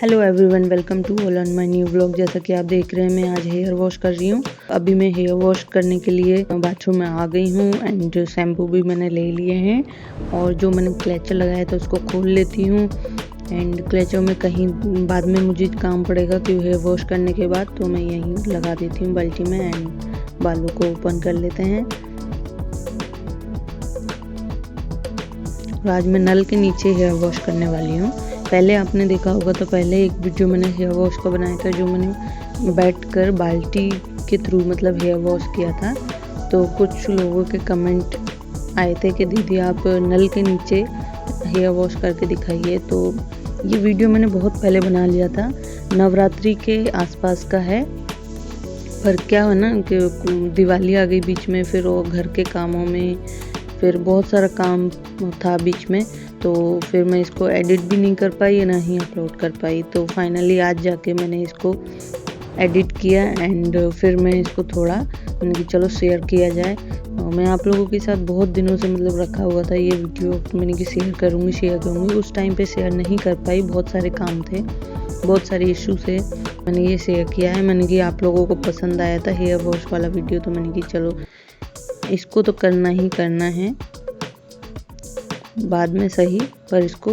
Hello everyone, welcome to all on my new vlog. जैसा कि आप देख रहे हैं, मैं आज हेयर वॉश कर रही हूँ। अभी मैं हेयर वॉश करने के लिए बाथरूम में आ गई हूँ एंड शैम्पू भी मैंने ले लिए हैं और जो मैंने क्लेचर लगाया था उसको खोल लेती हूँ। एंड क्लेचर में कहीं बाद में मुझे काम पड़ेगा कि हेयर वॉश करने के बाद, तो मैं यहीं लगा देती हूँ बाल्टी में एंड बालों को ओपन कर लेते हैं। और आज मैं नल के नीचे हेयर वॉश करने वाली हूँ। पहले आपने देखा होगा तो पहले एक वीडियो मैंने हेयर वॉश का बनाया था, जो मैंने बैठकर बाल्टी के थ्रू मतलब हेयर वॉश किया था। तो कुछ लोगों के कमेंट आए थे कि दीदी आप नल के नीचे हेयर वॉश करके दिखाइए। तो ये वीडियो मैंने बहुत पहले बना लिया था, नवरात्रि के आसपास का है। पर क्या है ना कि दिवाली आ गई बीच में, फिर वो घर के कामों में फिर बहुत सारा काम था बीच में, तो फिर मैं इसको एडिट भी नहीं कर पाई ना ही अपलोड कर पाई। तो फाइनली आज जाके मैंने इसको एडिट किया एंड फिर मैं इसको थोड़ा मैंने कि चलो शेयर किया जाए। मैं आप लोगों के साथ बहुत दिनों से मतलब रखा हुआ था ये वीडियो, मैंने कि शेयर करूँगी। उस टाइम पे शेयर नहीं कर पाई, बहुत सारे काम थे, बहुत सारे इशू से मैंने ये शेयर किया है। मैंने कि आप लोगों को पसंद आया था हेयर वॉश वाला वीडियो, तो मैंने कि चलो इसको तो करना ही करना है, बाद में सही पर इसको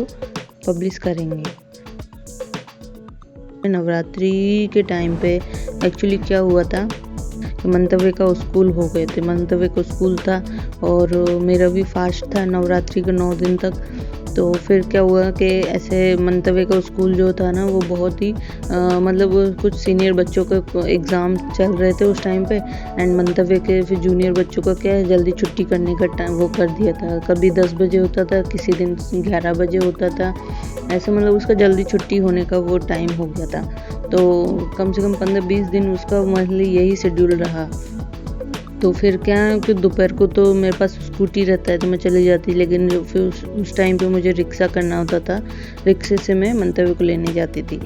पब्लिश करेंगे। नवरात्रि के टाइम पे एक्चुअली क्या हुआ था कि मंतव्य का स्कूल हो गए थे, मंतव्य का स्कूल था और मेरा भी फास्ट था नवरात्रि के 9 दिन तक। तो फिर क्या हुआ कि ऐसे मंतव्य का स्कूल जो था ना वो बहुत ही मतलब कुछ सीनियर बच्चों के एग्ज़ाम चल रहे थे उस टाइम पे एंड मंतव्य के फिर जूनियर बच्चों का क्या है जल्दी छुट्टी करने का टाइम वो कर दिया था। कभी 10 बजे होता था, किसी दिन 11 बजे होता था, ऐसे मतलब उसका जल्दी छुट्टी होने का वो टाइम हो गया था। तो कम से कम 15-20 दिन उसका मतलब यही शेड्यूल रहा। तो फिर क्या है कि दोपहर को तो मेरे पास स्कूटी रहता है तो मैं चली जाती, लेकिन फिर उस टाइम पे मुझे रिक्शा करना होता था, रिक्शे से मैं मंतव्य को लेने जाती थी।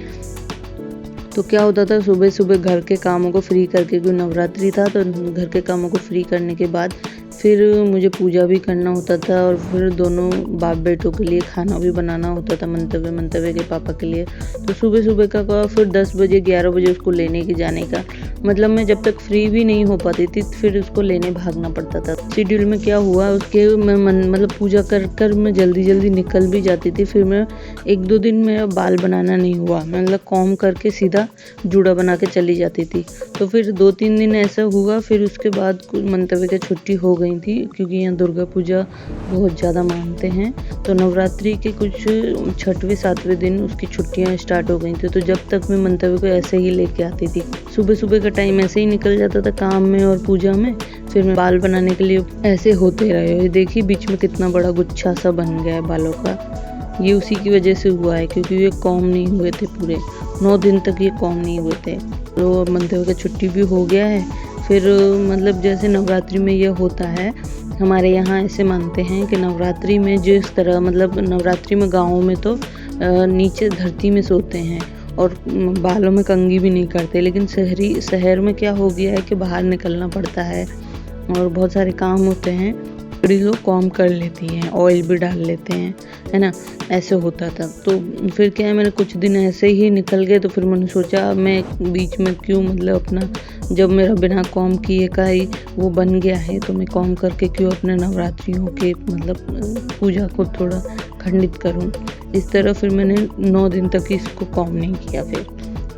तो क्या होता था सुबह सुबह घर के कामों को फ्री करके, क्योंकि नवरात्रि था तो घर के कामों को फ्री करने के बाद फिर मुझे पूजा भी करना होता था और फिर दोनों बाप बेटों के लिए खाना भी बनाना होता था, मंतव्य के पापा के लिए। तो सुबह सुबह का फिर 10 बजे 11 बजे उसको लेने के जाने का मतलब मैं जब तक फ्री भी नहीं हो पाती थी फिर उसको लेने भागना पड़ता था। शेड्यूल में क्या हुआ उसके मैं मतलब पूजा कर कर मैं जल्दी जल्दी निकल भी जाती थी। फिर मैं 1-2 दिन मेरा बाल बनाना नहीं हुआ, मतलब कॉम करके सीधा जूड़ा बना के चली जाती थी। तो फिर 2-3 दिन ऐसा हुआ, फिर उसके बाद मंतव्य की छुट्टी हो गई थी, क्योंकि यहाँ दुर्गा पूजा बहुत ज़्यादा मानते हैं। तो नवरात्रि के कुछ 6वें 7वें दिन उसकी छुट्टियाँ स्टार्ट हो गई थी। तो जब तक मैं मंतव्य को ऐसे ही लेके आती थी, सुबह सुबह का टाइम ऐसे ही निकल जाता था काम में और पूजा में। फिर मैं बाल बनाने के लिए ऐसे होते रहे, देखिए बीच में कितना बड़ा गुच्छा सा बन गया है बालों का। ये उसी की वजह से हुआ है, क्योंकि ये कॉम नहीं हुए थे, पूरे 9 दिन तक ये कॉम नहीं हुए थे। तो मंतव्य का छुट्टी भी हो गया है। फिर मतलब जैसे नवरात्रि में ये होता है, हमारे यहाँ ऐसे मानते हैं कि नवरात्रि में जिस तरह मतलब नवरात्रि में गाँव में तो नीचे धरती में सोते हैं और बालों में कंघी भी नहीं करते, लेकिन शहर में क्या हो गया है कि बाहर निकलना पड़ता है और बहुत सारे काम होते हैं, बड़ी लोग कॉम कर लेती हैं, ऑयल भी डाल लेते हैं, है ना, ऐसे होता था। तो फिर क्या है मैंने कुछ दिन ऐसे ही निकल गए। तो फिर मैंने सोचा मैं बीच में क्यों मतलब अपना, जब मेरा बिना कॉम किए का ही वो बन गया है तो मैं कॉम करके क्यों अपने नवरात्रियों के मतलब पूजा को थोड़ा खंडित करूं। इस तरह फिर मैंने 9 दिन तक इसको कॉम नहीं किया फिर,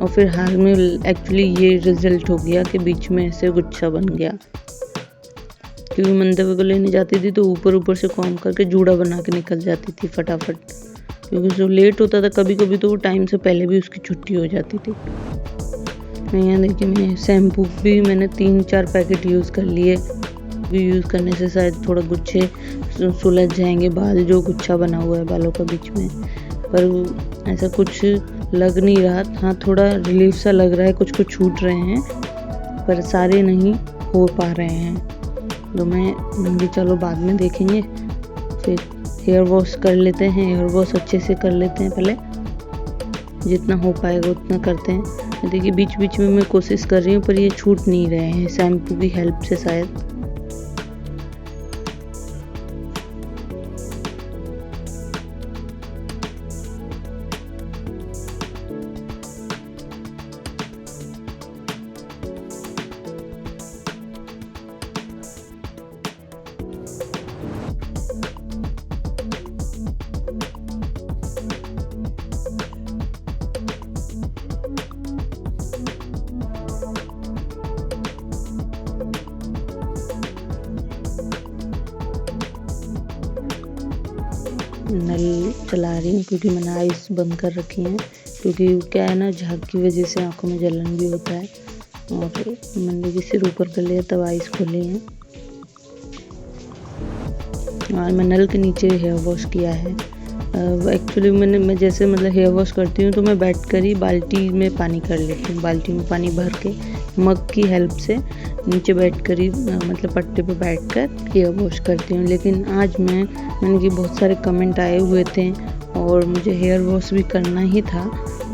और फिर हाल में एक्चुअली ये रिजल्ट हो गया कि बीच में ऐसे गुच्छा बन गया। क्योंकि मंतव्य को लेने जाती थी तो ऊपर से कॉम करके जूड़ा बना के निकल जाती थी फटाफट, क्योंकि जो लेट होता था कभी कभी तो वो टाइम से पहले भी उसकी छुट्टी हो जाती थी। यहाँ देखिए मैं शैम्पू भी मैंने 3-4 पैकेट यूज़ कर लिए, यूज़ करने से शायद थोड़ा गुच्छे सुलझ जाएंगे बाल, जो गुच्छा बना हुआ है बालों का बीच में। पर ऐसा कुछ लग नहीं रहा, हाँ थोड़ा रिलीफ सा लग रहा है, कुछ छूट रहे हैं पर सारे नहीं हो पा रहे हैं। तो मैं भी चलो बाद में देखेंगे। फिर हेयर वॉश कर लेते हैं, हेयर वॉश अच्छे से कर लेते हैं, पहले जितना हो पाएगा उतना करते हैं। देखिए बीच बीच में मैं कोशिश कर रही हूँ पर ये छूट नहीं रहे हैं शैम्पू की हेल्प से शायद। नल चला रही हूँ क्योंकि मैंने आइस बंद कर रखी हैं, क्योंकि क्या है ना, झाग की वजह से आंखों में जलन भी होता है। और मैंने देखिए सिर ऊपर कर लिया तब आइस खोली हैं। और मैं नल के नीचे हेयर वॉश किया है। एक्चुअली मैं जैसे मतलब हेयर वॉश करती हूँ तो मैं बैठ कर ही बाल्टी में पानी कर लेती हूँ। बाल्टी में पानी भर के मग की हेल्प से नीचे बैठ कर ही मतलब पट्टे पे बैठ कर हेयर वॉश करती हूँ। लेकिन आज मैंने कि बहुत सारे कमेंट आए हुए थे और मुझे हेयर वॉश भी करना ही था,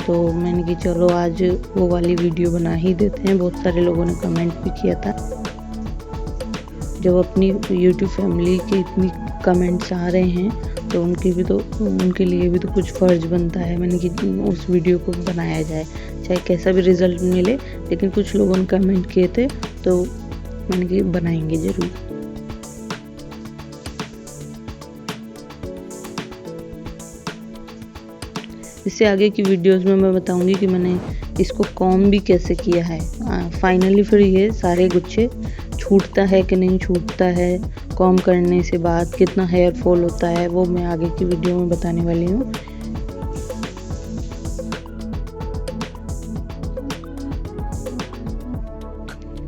तो मैंने कि चलो आज वो वाली वीडियो बना ही देते हैं। बहुत सारे लोगों ने कमेंट भी किया था। जब अपनी यूट्यूब फैमिली के इतनी कमेंट्स आ रहे हैं तो उनके लिए भी तो कुछ फ़र्ज़ बनता है। मैंने कि उस वीडियो को बनाया जाए, चाहे कैसा भी रिज़ल्ट मिले, लेकिन कुछ लोगों ने कमेंट किए थे तो मैंने कि बनाएंगे ज़रूर। इससे आगे की वीडियोस में मैं बताऊंगी कि मैंने इसको कॉम भी कैसे किया है। फाइनली फिर ये सारे गुच्छे छूटता है कि नहीं छूटता है, कॉम करने से बाद कितना हेयर फॉल होता है, वो मैं आगे की वीडियो में बताने वाली हूँ।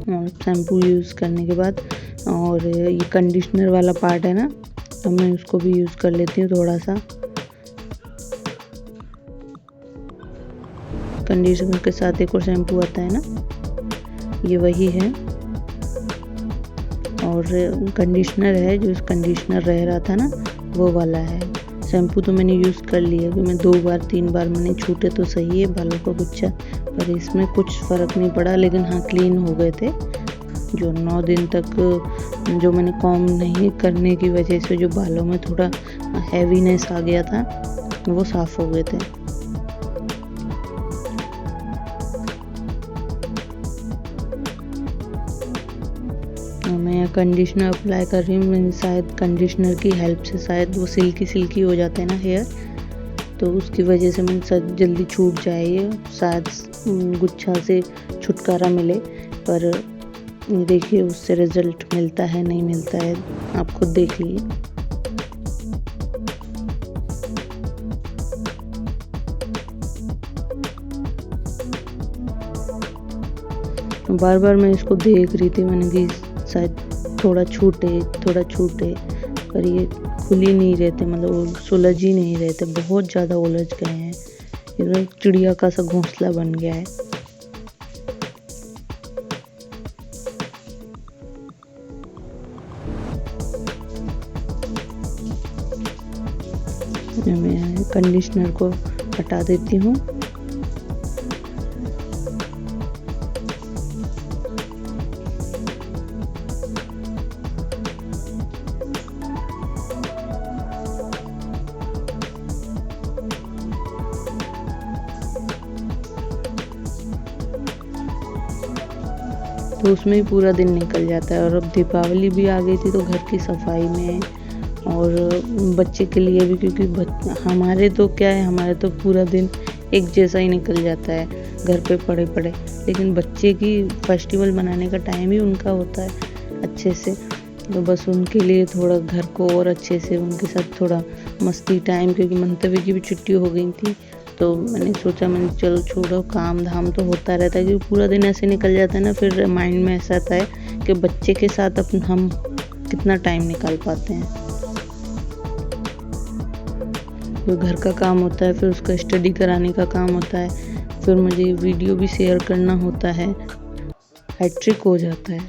और शैम्पू यूज़ करने के बाद और ये कंडीशनर वाला पार्ट है ना, तो मैं उसको भी यूज़ कर लेती हूँ थोड़ा सा। कंडीशनर के साथ एक और शैम्पू आता है ना, ये वही है। और कंडीशनर है जो कंडीशनर रह रहा था ना, वो वाला है। शैम्पू तो मैंने यूज़ कर लिया कि मैं 2 बार 3 बार मैंने छूटे तो सही है बालों का गुच्छा, पर इसमें कुछ फ़र्क नहीं पड़ा। लेकिन हाँ, क्लीन हो गए थे। जो 9 दिन तक जो मैंने कॉम नहीं करने की वजह से जो बालों में थोड़ा हैवीनेस आ गया था, वो साफ़ हो गए थे। मैं कंडीशनर अप्लाई कर रही हूँ। शायद कंडीशनर की हेल्प से शायद वो सिल्की हो जाता है ना हेयर, तो उसकी वजह से मैं शायद जल्दी छूट जाए, ये शायद गुच्छा से छुटकारा मिले। पर ये देखिए उससे रिज़ल्ट मिलता है नहीं मिलता है, आप खुद देख लीजिए। बार बार मैं इसको देख रही थी, मैंने कि शायद थोड़ा छूटे, पर ये खुल ही नहीं रहते, मतलब सुलझ ही नहीं रहते, बहुत ज़्यादा उलझ गए हैं। ये चिड़िया का सा घोंसला बन गया है। मैं कंडीशनर को हटा देती हूँ। तो उसमें ही पूरा दिन निकल जाता है। और अब दीपावली भी आ गई थी तो घर की सफाई में और बच्चे के लिए भी, क्योंकि हमारे तो क्या है, हमारे तो पूरा दिन एक जैसा ही निकल जाता है घर पे पड़े, लेकिन बच्चे की फेस्टिवल मनाने का टाइम ही उनका होता है अच्छे से, तो बस उनके लिए थोड़ा घर को और अच्छे से उनके साथ थोड़ा मस्ती टाइम, क्योंकि मंतव्य की भी छुट्टी हो गई थी, तो मैंने सोचा चलो छोड़ो, काम धाम तो होता रहता है, क्योंकि पूरा दिन ऐसे निकल जाता है ना, फिर माइंड में ऐसा आता है कि बच्चे के साथ हम कितना टाइम निकाल पाते हैं। जो घर का काम होता है, फिर उसका स्टडी कराने का काम होता है, फिर मुझे वीडियो भी शेयर करना होता है, हैट्रिक हो जाता है।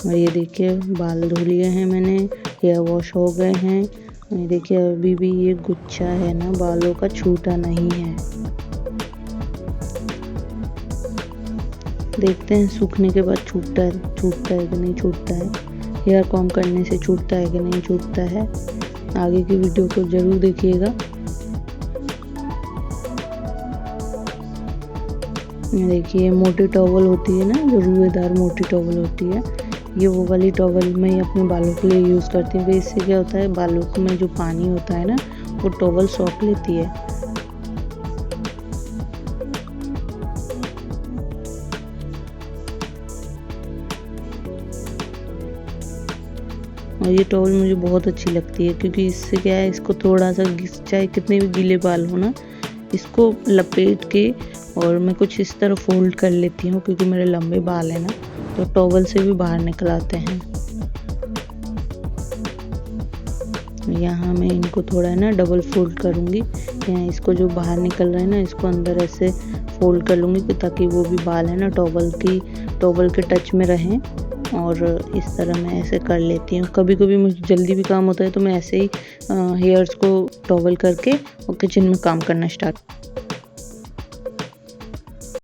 और ये देखिए बाल धो लिए हैं मैंने, हेयर वॉश हो गए हैं। ये देखिए अभी भी ये गुच्छा है ना बालों का, छूटा नहीं है। देखते हैं सूखने के बाद छूटता है कि नहीं छूटता है, हेयर कॉम करने से छूटता है कि नहीं छूटता है। आगे की वीडियो को ज़रूर देखिएगा। देखिए मोटी टॉवल होती है ना, जो रुएदार मोटी टॉवल होती है, ये वो वाली टॉवल मैं अपने बालों के लिए यूज़ करती हूँ। इससे क्या होता है, बालों में जो पानी होता है ना, वो टॉवल सोख लेती है। और ये टॉवल मुझे बहुत अच्छी लगती है क्योंकि इससे क्या है, इसको थोड़ा सा चाहे कितने भी गीले बाल हो ना, इसको लपेट के और मैं कुछ इस तरह फोल्ड कर लेती हूँ क्योंकि मेरे लंबे बाल है ना, तो टॉवल से भी बाहर निकल आते हैं। यहाँ मैं इनको थोड़ा है ना डबल फोल्ड करूँगी। यहाँ इसको जो बाहर निकल रहा है ना, इसको अंदर ऐसे फोल्ड कर लूँगी ताकि वो भी बाल है ना टॉवल के टच में रहें। और इस तरह मैं ऐसे कर लेती हूँ। कभी कभी मुझे जल्दी भी काम होता है तो मैं ऐसे ही हेयर्स को टॉवल करके और किचन में काम करना स्टार्ट।